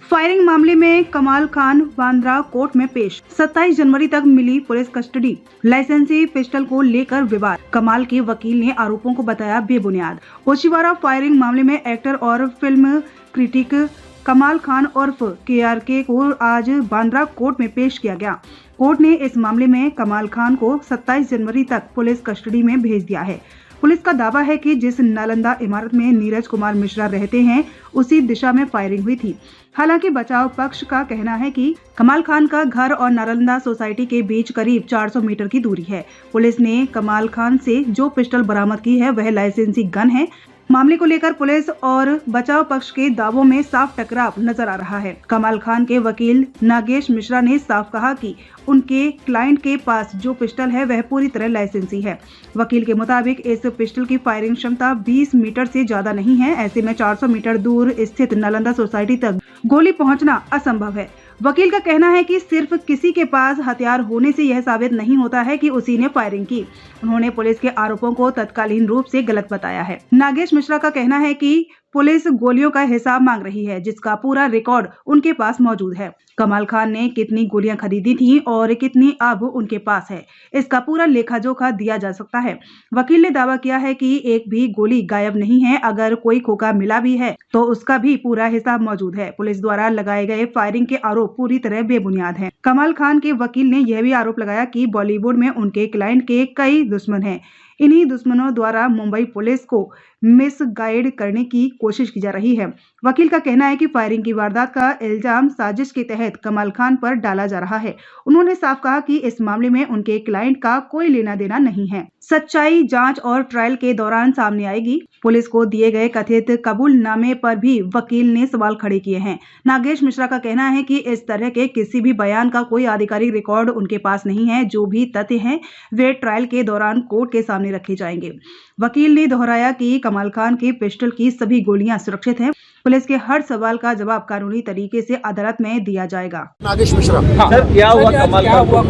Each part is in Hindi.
फायरिंग मामले में कमाल खान बांद्रा कोर्ट में पेश। 27 जनवरी तक मिली पुलिस कस्टडी। लाइसेंसी पिस्टल को लेकर विवाद। कमाल के वकील ने आरोपों को बताया बेबुनियाद। ओशिवारा फायरिंग मामले में एक्टर और फिल्म क्रिटिक कमाल खान उर्फ KRK को आज बांद्रा कोर्ट में पेश किया गया। कोर्ट ने इस मामले में कमाल खान को 27 जनवरी तक पुलिस कस्टडी में भेज दिया है। पुलिस का दावा है कि जिस नालंदा इमारत में नीरज कुमार मिश्रा रहते हैं, उसी दिशा में फायरिंग हुई थी। हालांकि बचाव पक्ष का कहना है कि कमाल खान का घर और नालंदा सोसाइटी के बीच करीब 400 मीटर की दूरी है। पुलिस ने कमाल खान से जो पिस्टल बरामद की है वह लाइसेंसी गन है। मामले को लेकर पुलिस और बचाव पक्ष के दावों में साफ टकराव नजर आ रहा है। कमाल खान के वकील नागेश मिश्रा ने साफ कहा कि उनके क्लाइंट के पास जो पिस्टल है वह पूरी तरह लाइसेंसी है। वकील के मुताबिक इस पिस्टल की फायरिंग क्षमता 20 मीटर से ज्यादा नहीं है। ऐसे में 400 मीटर दूर स्थित नालंदा सोसाइटी तक गोली पहुंचना असंभव है। वकील का कहना है कि सिर्फ किसी के पास हथियार होने से यह साबित नहीं होता है कि उसी ने फायरिंग की। उन्होंने पुलिस के आरोपों को तत्कालीन रूप से गलत बताया है। नागेश मिश्रा का कहना है कि पुलिस गोलियों का हिसाब मांग रही है, जिसका पूरा रिकॉर्ड उनके पास मौजूद है। कमाल खान ने कितनी गोलियां खरीदी थी और कितनी अब उनके पास है, इसका पूरा लेखा जोखा दिया जा सकता है। वकील ने दावा किया है कि एक भी गोली गायब नहीं है। अगर कोई खोखा मिला भी है तो उसका भी पूरा हिसाब मौजूद है। पुलिस द्वारा लगाए गए फायरिंग के आरोप पूरी तरह बेबुनियाद हैं। कमाल खान के वकील ने यह भी आरोप लगाया कि बॉलीवुड में उनके क्लाइंट के कई दुश्मन हैं। इन्हीं दुश्मनों द्वारा मुंबई पुलिस को मिसगाइड करने की कोशिश की जा रही है। वकील का कहना है कि फायरिंग की वारदात का इल्जाम साजिश के तहत कमाल खान पर डाला जा रहा है। उन्होंने साफ कहा कि इस मामले में उनके क्लाइंट का कोई लेना देना नहीं है। सच्चाई जांच और ट्रायल के दौरान सामने आएगी। पुलिस को दिए गए कथित कबूलनामे पर भी वकील ने सवाल खड़े किए हैं। नागेश मिश्रा का कहना है कि इस तरह के किसी भी बयान का कोई आधिकारिक रिकॉर्ड उनके पास नहीं है। जो भी तथ्य हैं वे ट्रायल के दौरान कोर्ट के सामने रखे जाएंगे। वकील ने दोहराया कि कमाल खान की पिस्टल की सभी गोलियां सुरक्षित हैं। पुलिस के हर सवाल का जवाब कानूनी तरीके से अदालत में दिया जाएगा। नागेश मिश्रा, सर क्या हुआ कमाल खान को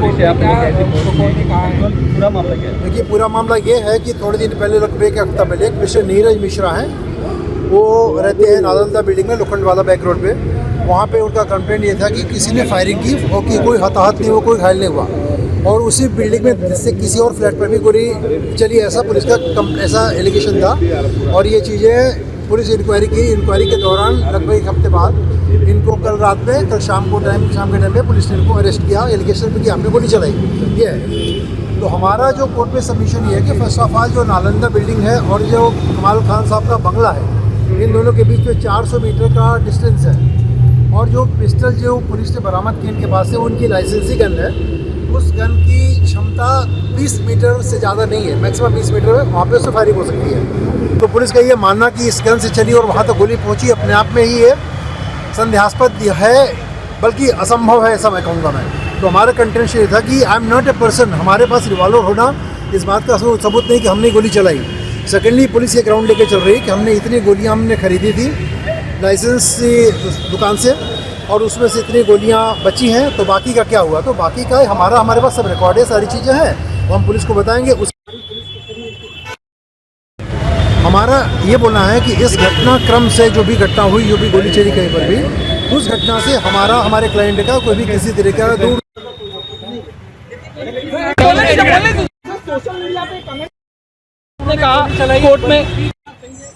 पूरा मामला क्या है? देखिए, पूरा मामला ये है कि थोड़े दिन पहले, लगभग एक हफ्ता पहले, एक मिस्टर नीरज मिश्रा हैं, वो रहते हैं नालंदा बिल्डिंग में, लोखंडवाला बैक रोड पे। वहाँ पे उनका कंप्लेंट ये था कि किसी ने फायरिंग की और कि कोई हताहत नहीं हुआ, कोई घायल नहीं हुआ। और उसी बिल्डिंग में से किसी और फ्लैट पर भी गोली चली, ऐसा पुलिस का ऐसा एलिगेशन था। और ये चीज़ें पुलिस इंक्वायरी की। इंक्वायरी के दौरान लगभग एक हफ्ते बाद इनको कल शाम के टाइम पे पुलिस ने इनको अरेस्ट किया, एलिगेशन पे कि हमने गोली चलाई। ये है। तो हमारा जो कोर्ट में सबमिशन ये है कि फर्स्ट ऑफ ऑल जो नालंदा बिल्डिंग है और जो कमाल खान साहब का बंगला है, इन दोनों के बीच में 400 मीटर का डिस्टेंस है। और जो पिस्टल जो पुलिस ने बरामद की इनके पास से, उनकी लाइसेंसी गन है। उस गन की क्षमता 20 मीटर से ज़्यादा नहीं है, मैक्सिमम 20 मीटर है, वहाँ पे उससे फायरिंग हो सकती है। तो पुलिस का ये मानना कि इस गन से चली और वहाँ तक गोली पहुँची अपने आप में ही ये संदेहास्पद है, बल्कि असंभव है, ऐसा मैं कहूँगा मैं। तो हमारा कंटेंशन ये था कि I am not a person, हमारे पास रिवॉल्वर होना इस बात का सबूत नहीं कि हमने गोली चलाई। सेकेंडली पुलिस ये ग्राउंड लेके चल रही है कि हमने इतनी गोलियाँ हमने खरीदी थी लाइसेंस दुकान से, और उसमें से इतनी गोलियां बची हैं। तो बाकी का क्या हुआ? तो बाकी का हमारे पास सब रिकॉर्ड है, सारी चीज़ें हैं, वो हम पुलिस को बताएंगे। हमारा ये बोलना है कि इस घटनाक्रम से जो भी घटना हुई, जो भी गोली चली कहीं पर भी, उस घटना से हमारे क्लाइंट का कोई भी किसी तरह का दूर सोशल मीडिया पे कमेंट कहा कोर्ट में।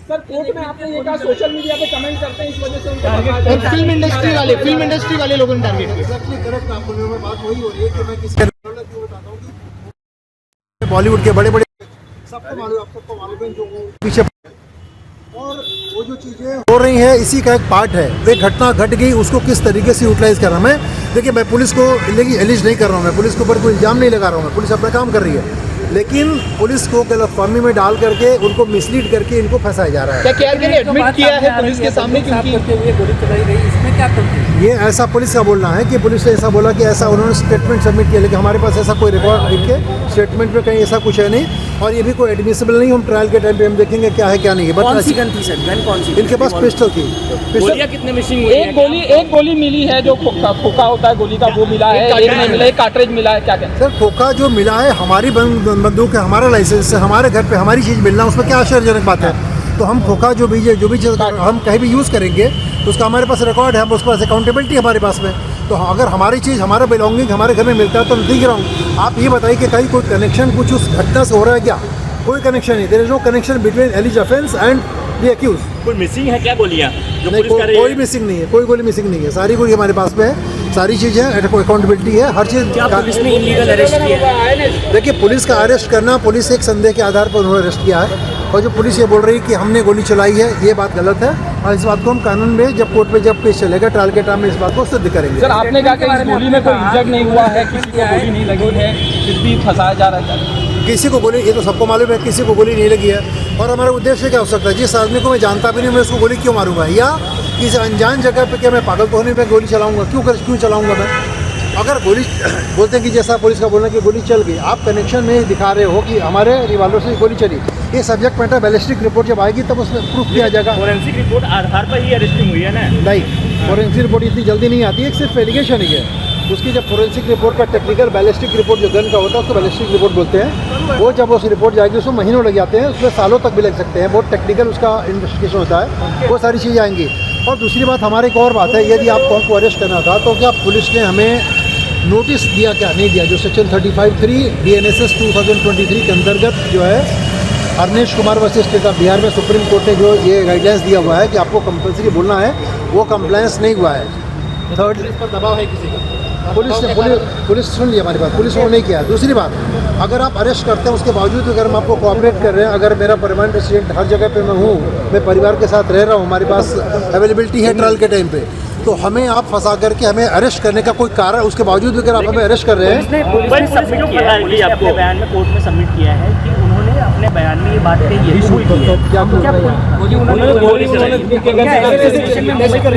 सर, कोर्ट में आपने ये कहा सोशल मीडिया पे कमेंट करते हैं, इस वजह से उनको फिल्म इंडस्ट्री वाले लोगों ने टारगेट किया। बात वही हो रही है कि मैं किसी बताता हूँ कि बॉलीवुड के बड़े सबको मालूम, आप सबको मालूम है जो पीछे, और वो जो चीज़ें हो रही हैं इसी का एक पार्ट है। वे घटना घट गई, उसको किस तरीके से यूटिलाइज कर रहा हूँ मैं। देखिए, मैं पुलिस को एलिज नहीं कर रहा हूँ, मैं पुलिस के ऊपर कोई इल्ज़ाम नहीं लगा रहा हूँ, मैं पुलिस अपना काम कर रही है। लेकिन पुलिस को गलतफहमी में डाल करके उनको मिसलीड करके इनको फंसाया जा रहा है। क्या KRK ने एडमिट किया है पुलिस के सामने कि गोली चलाई गई, इसमें क्या ये ऐसा पुलिस का बोलना है कि पुलिस ने ऐसा बोला कि ऐसा उन्होंने स्टेटमेंट सबमिट किया, लेकिन हमारे पास ऐसा कोई रिकॉर्ड लिखे स्टेटमेंट में कहीं ऐसा कुछ है नहीं, और ये भी कोई एडमिसिबल नहीं। हम ट्रायल के टाइम पे हम देखेंगे क्या है क्या नहीं है। कौन सी गन थी सर? गन कौन सी? इनके पास पिस्टल थी। गोलियां कितने मिसिंग हुई? एक गोली मिली है, जो खोखा होता है गोली का, वो मिला है। एक नहीं मिला, एक कार्ट्रिज मिला है। क्या कहते हैं सर? खोखा जो मिला है हमारी बंदूक है, हमारा लाइसेंस है, हमारे घर पे हमारी चीज़ मिलना, उसमें क्या आश्चर्यजनक बात है? तो हम खोखा जो भी चीज़ हम कहीं भी यूज़ करेंगे तो उसका हमारे पास रिकॉर्ड है, हम उसके पास अकाउंटेबिलिटी हमारे पास में। तो अगर हमारी चीज़, हमारा बिलोंगिंग हमारे घर में मिलता है तो ठीक रहा। आप ये बताइए कि कहीं कोई कनेक्शन कुछ उस घटना से हो रहा है क्या? कोई कनेक्शन नहीं। There is no connection between alleged offence and the accused. कोई मिसिंग है क्या गोलियां जो नहीं, पुलिस कर रही कोई मिसिंग नहीं है, कोई गोली मिसिंग नहीं है। सारी गोली हमारे पास में है, सारी चीज़ें अकाउंटेबिलिटी है, हर चीज़। क्या पुलिस ने इलीगल अरेस्ट किया? देखिए, पुलिस का अरेस्ट करना, पुलिस एक संदेह के आधार पर उन्होंने अरेस्ट किया है, और जो पुलिस ये बोल रही है कि हमने गोली चलाई है, ये बात गलत है। और इस बात को हम कानून में जब कोर्ट में जब केस चलेगा ट्रायल के टाइम में इस बात को सिद्ध करेंगे। सर, आपने कहा कि इस गोली में कोई इंजर्ड नहीं हुआ है, किसी को गोली नहीं लगी है, फिर भी फंसाया जा रहा है। किसी को गोली, ये तो सबको मालूम है, किसी को गोली नहीं लगी है। और हमारा उद्देश्य क्या हो सकता है? जिस आदमी को मैं जानता भी नहीं, मैं उसको गोली क्यों मारूंगा? या किसी अनजान जगह पे क्या मैं पागल तो होने पे गोली चलाऊंगा? क्यों चलाऊंगा मैं? अगर गोली बोलते हैं कि जैसा पुलिस का बोलना कि गोली चल गई, आप कनेक्शन में दिखा रहे हो कि हमारे रिवाल्वर से गोली चली, ये सब्जेक्ट मैटर बैलिस्टिक रिपोर्ट जब आएगी तब उसमें प्रूफ किया जाएगा। फोरेंसिक रिपोर्ट आधार पर ही अरेस्टिंग हुई है ना? नहीं, फोरेंसिक रिपोर्ट इतनी जल्दी नहीं आती है, सिर्फ एलिगेशन ही है। उसकी जब फोरेंसिक रिपोर्ट का टेक्निकल बैलिस्टिक रिपोर्ट जो गन का होता है उसको बैलिस्टिक रिपोर्ट बोलते हैं। वो जब उस रिपोर्ट जाएगी उसमें महीनों लग जाते हैं, उसमें सालों तक भी लग सकते हैं। बहुत टेक्निकल उसका इन्वेस्टिगेशन होता है, वो सारी चीज़ें आएंगी। और दूसरी बात, हमारे एक और बात है, यदि आपको हमको अरेस्ट करना था तो क्या पुलिस ने हमें नोटिस दिया? क्या नहीं दिया? जो सेक्शन 35(3) BNSS 2023 के अंतर्गत जो है Arnesh Kumar versus state of Bihar में सुप्रीम कोर्ट ने जो ये गाइडलाइंस दिया हुआ है कि आपको कंपल्सरी बोलना है, वो कंप्लायंस नहीं हुआ है। थर्ड, पर दबाव है किसी का? पुलिस सुन लिया हमारी बात, पुलिस ने नहीं किया। दूसरी बात, अगर आप अरेस्ट करते हैं उसके बावजूद अगर हम आपको कोऑपरेट कर रहे हैं, अगर मेरा परमानेंट रेसिडेंट हर जगह पे मैं हूँ, मैं परिवार के साथ रह रहा हूँ, हमारे पास अवेलेबिलिटी है ट्रायल के टाइम पे, तो हमें आप फंसा करके हमें अरेस्ट करने का कोई कारण, उसके बावजूद अगर आप हमें अरेस्ट कर रहे हैं। पुलिस ने सबमिट किया है, पुलिस ने अपने बयान में कोर्ट में सबमिट किया है कि उन्होंने अपने बयान में ये बात कही है। क्या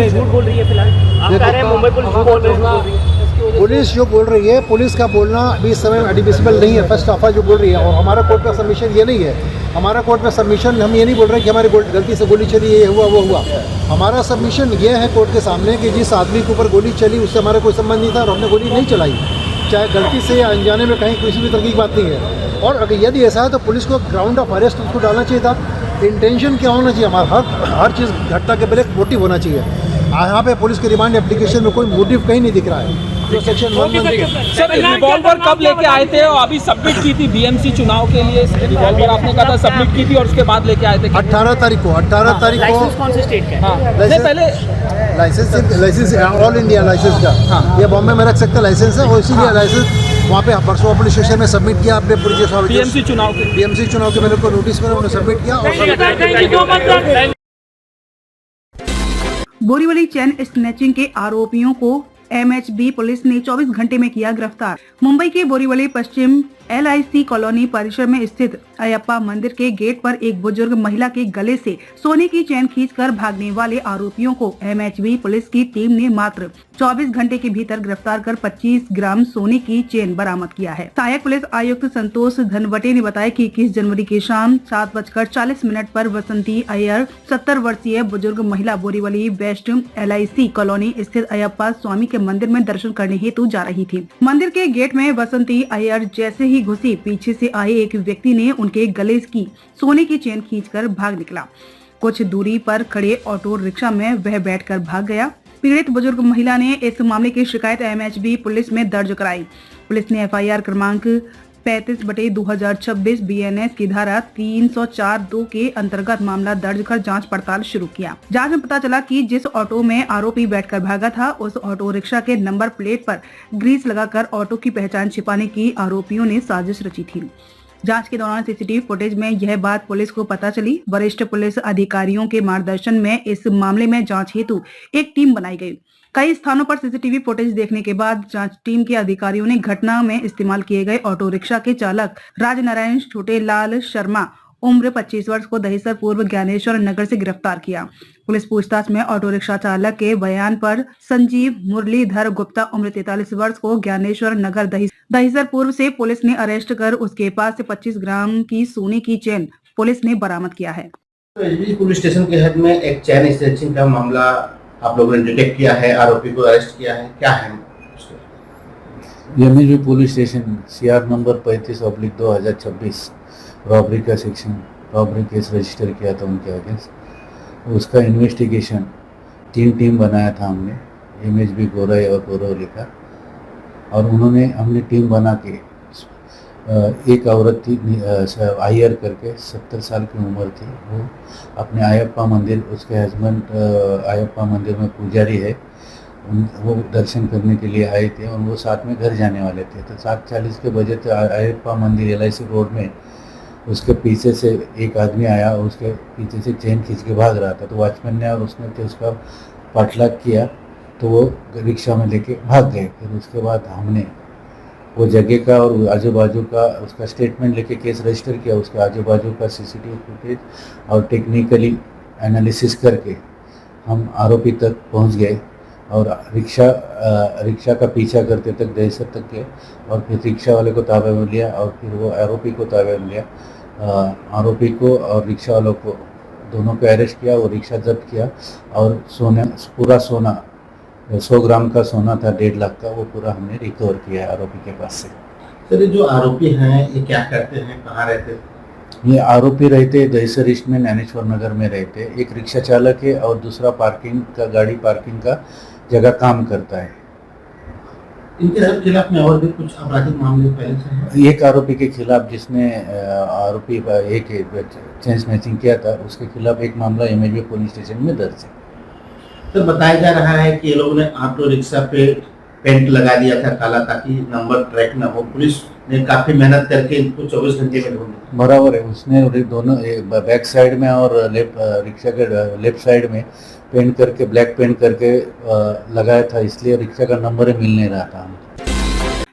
झूठ बोल रही है फिलहाल? आप कह रहे हैं मुंबई पुलिस झूठ बोल रही है। पुलिस जो बोल रही है, पुलिस का बोलना अभी इस समय एडमिसिबल नहीं है, फर्स्ट ऑफ ऑल जो बोल रही है। और हमारा कोर्ट का सबमिशन ये नहीं है, हमारा कोर्ट में सबमिशन हम ये नहीं बोल रहे कि हमारी गलती से गोली चली, ये हुआ वो हुआ। हमारा सबमिशन ये है कोर्ट के सामने कि जिस आदमी के ऊपर गोली चली उससे हमारा कोई संबंध नहीं था और हमने गोली नहीं चलाई, चाहे गलती से या अनजाने में, कहीं किसी भी तरह की बात नहीं है। और अगर यदि ऐसा है तो पुलिस को ग्राउंड ऑफ अरेस्ट उसको डालना चाहिए था। इंटेंशन क्या होना चाहिए? हमारा हर चीज़ घटना के पहले एक मोटिव होना चाहिए। यहाँ पे पुलिस के रिमांड एप्लीकेशन में कोई मोटिव कहीं नहीं दिख रहा है। जो सेक्शन 1 सर, रिवॉल्वर कब लेके आए थे और अभी सबमिट की थी BMC चुनाव के लिए? रिवॉल्वर आपने कहा था सबमिट की थी और उसके बाद लेके आए थे 18 तारीख को। लाइसेंस कौन से स्टेट का है? हाँ, नहीं पहले लाइसेंस ऑल इंडिया लाइसेंस का। हाँ। ये बॉम्बे में रख सकते लाइसेंस है, और इसीलिए लाइसेंस वहाँ पे परसों पुलिस स्टेशन में सबमिट किया आपने पुलिस BMC चुनाव के मैंने को नोटिस में उन्होंने सबमिट किया। बोरीवली चैन स्नैचिंग के आरोपियों को MHB पुलिस ने 24 घंटे में किया गिरफ्तार। मुंबई के बोरीवली पश्चिम LIC कॉलोनी परिसर में स्थित अयप्पा मंदिर के गेट पर एक बुजुर्ग महिला के गले से सोने की चैन खींचकर भागने वाले आरोपियों को MHB पुलिस की टीम ने मात्र 24 घंटे के भीतर गिरफ्तार कर 25 ग्राम सोने की चेन बरामद किया है। सहायक पुलिस आयुक्त संतोष धनवटे ने बताया कि 21 जनवरी की शाम 7:40 पर वसंती अय्यर 70 वर्षीय बुजुर्ग महिला बोरीवली वेस्ट LIC कॉलोनी स्थित अयप्पा स्वामी के मंदिर में दर्शन करने हेतु जा रही थी। मंदिर के गेट में वसंती अय्यर जैसे ही घुसी, पीछे से आए एक व्यक्ति ने उनके गले की सोने की चेन खींचकर भाग निकला। कुछ दूरी पर खड़े ऑटो रिक्शा में वह बैठकर भाग गया। पीड़ित बुजुर्ग महिला ने इस मामले की शिकायत MHB पुलिस में दर्ज कराई। पुलिस ने FIR क्रमांक 35/2026 BNS की धारा 304(2) के अंतर्गत मामला दर्ज कर जांच पड़ताल शुरू किया। जांच में पता चला कि जिस ऑटो में आरोपी बैठकर भागा था, उस ऑटो रिक्शा के नंबर प्लेट पर ग्रीस लगाकर ऑटो की पहचान छिपाने की आरोपियों ने साजिश रची थी। जांच के दौरान CCTV फुटेज में यह बात पुलिस को पता चली। वरिष्ठ पुलिस अधिकारियों के मार्गदर्शन में इस मामले में जांच हेतु एक टीम बनाई गई। कई स्थानों पर CCTV फुटेज देखने के बाद जांच टीम के अधिकारियों ने घटना में इस्तेमाल किए गए ऑटो रिक्शा के चालक राजनारायण छोटेलाल शर्मा उम्र 25 वर्ष को दहीसर पूर्व ज्ञानेश्वर नगर से गिरफ्तार किया। पुलिस पूछताछ में ऑटो रिक्शा चालक के बयान पर संजीव मुरलीधर गुप्ता उम्र 43 वर्ष को ज्ञानेश्वर नगर दहीसर पूर्व से पुलिस ने अरेस्ट कर उसके पास से 25 ग्राम की सोने की चेन पुलिस ने बरामद किया है। पुलिस स्टेशन के हेड में एक चैन स्नैचिंग का मामला आप लोगों ने डिटेक्ट किया है, आरोपी को अरेस्ट किया है, क्या है? MHB police station CR number 35/2026 robbery का सेक्शन रॉबरी केस रजिस्टर किया था उनके अगेंस्ट। उसका इन्वेस्टिगेशन टीम बनाया था हमने, MHB गोरई और गौरव लिखा, और हमने टीम बना के एक औरत थी आयर करके 70 साल की उम्र थी, वो अपने अयप्पा मंदिर, उसके हस्बैंड अयप्पा मंदिर में पुजारी है, वो दर्शन करने के लिए आए थे और वो साथ में घर जाने वाले थे। तो 7:40 के बजे थे अयप्पा मंदिर LIC रोड में, उसके पीछे से एक आदमी आया, उसके पीछे से चेन खींच के भाग रहा था। तो वॉचमैन ने और उसने तो उसका पाठलाग किया, तो वो रिक्शा में लेके भाग गए। फिर उसके बाद हमने वो जगह का और आजू बाजू का उसका स्टेटमेंट लेके केस रजिस्टर किया, उसके आजू बाजू का CCTV फुटेज और टेक्निकली एनालिसिस करके हम आरोपी तक पहुंच गए और रिक्शा का पीछा करते तक दहशत तक गए और फिर रिक्शा वाले को ताबे में लिया और फिर वो आरोपी को ताबे में लिया। आरोपी को और रिक्शा वालों को दोनों को अरेस्ट किया, वो रिक्शा जब्त किया और पूरा सोना 100 ग्राम का सोना था 1.5 लाख का, वो पूरा हमने रिकवर किया है आरोपी के पास से। सर, ये जो आरोपी हैं ये क्या करते हैं, कहाँ रहते हैं? ये आरोपी रहते दहीसर ईस्ट में ज्ञानेश्वर नगर में रहते। एक रिक्शा चालक है और दूसरा गाड़ी पार्किंग का जगह काम करता है। इनके खिलाफ में और भी कुछ आपराधिक मामले पहले से हैं? एक आरोपी के खिलाफ जिसने आरोपी एक चेन स्नैचिंग किया था, उसके खिलाफ एक मामला MHB पुलिस स्टेशन में दर्ज है। तो बताया जा रहा है कि ये लोगों ने ऑटो रिक्शा पे पेंट लगा दिया था काला, ताकि नंबर ट्रैक ना हो। पुलिस ने काफी मेहनत करके इनको 24 घंटे में ढूंढा। बराबर है, उसने दोनों बैक साइड में और रिक्शा के लेफ्ट साइड में पेंट करके, ब्लैक पेंट करके लगाया था, इसलिए रिक्शा का नंबर ही मिल नहीं रहा था।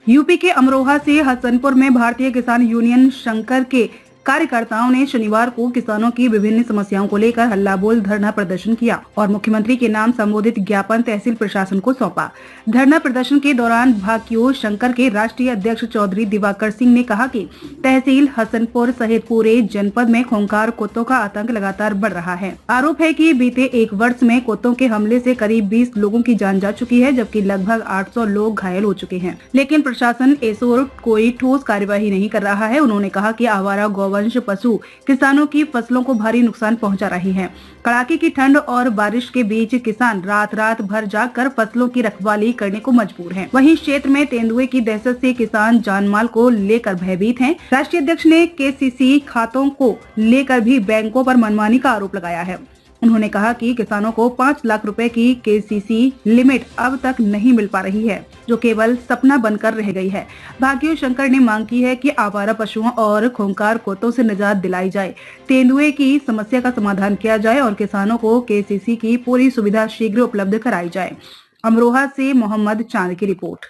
यूपी के अमरोहा से हसनपुर में भारतीय किसान यूनियन शंकर के कार्यकर्ताओं ने शनिवार को किसानों की विभिन्न समस्याओं को लेकर हल्ला बोल धरना प्रदर्शन किया और मुख्यमंत्री के नाम संबोधित ज्ञापन तहसील प्रशासन को सौंपा। धरना प्रदर्शन के दौरान भाकियों शंकर के राष्ट्रीय अध्यक्ष चौधरी दिवाकर सिंह ने कहा कि तहसील हसनपुर सहित पूरे जनपद में खूंखार कुत्तों का आतंक लगातार बढ़ रहा है। आरोप है कि बीते 1 वर्ष में कुत्तों के हमले से करीब 20 लोगों की जान जा चुकी है, जबकि लगभग 800 लोग घायल हो चुके हैं, लेकिन प्रशासन इस ओर कोई ठोस कार्यवाही नहीं कर रहा है। उन्होंने कहा कि आवारा गौवंश पशु किसानों की फसलों को भारी नुकसान पहुंचा रही हैं। कड़ाके की ठंड और बारिश के बीच किसान रात भर जागकर फसलों की रखवाली करने को मजबूर हैं। वहीं क्षेत्र में तेंदुए की दहशत से किसान जानमाल को लेकर भयभीत हैं। राष्ट्रीय अध्यक्ष ने KCC खातों को लेकर भी बैंकों पर मनमानी का आरोप लगाया है। उन्होंने कहा कि किसानों को 5 लाख रुपए की KCC लिमिट अब तक नहीं मिल पा रही है, जो केवल सपना बनकर रह गई है। भाकियों शंकर ने मांग की है कि आवारा पशुओं और खूंखार कुत्तों से निजात दिलाई जाए, तेंदुए की समस्या का समाधान किया जाए और किसानों को KCC की पूरी सुविधा शीघ्र उपलब्ध कराई जाए। अमरोहा से मोहम्मद चांद की रिपोर्ट।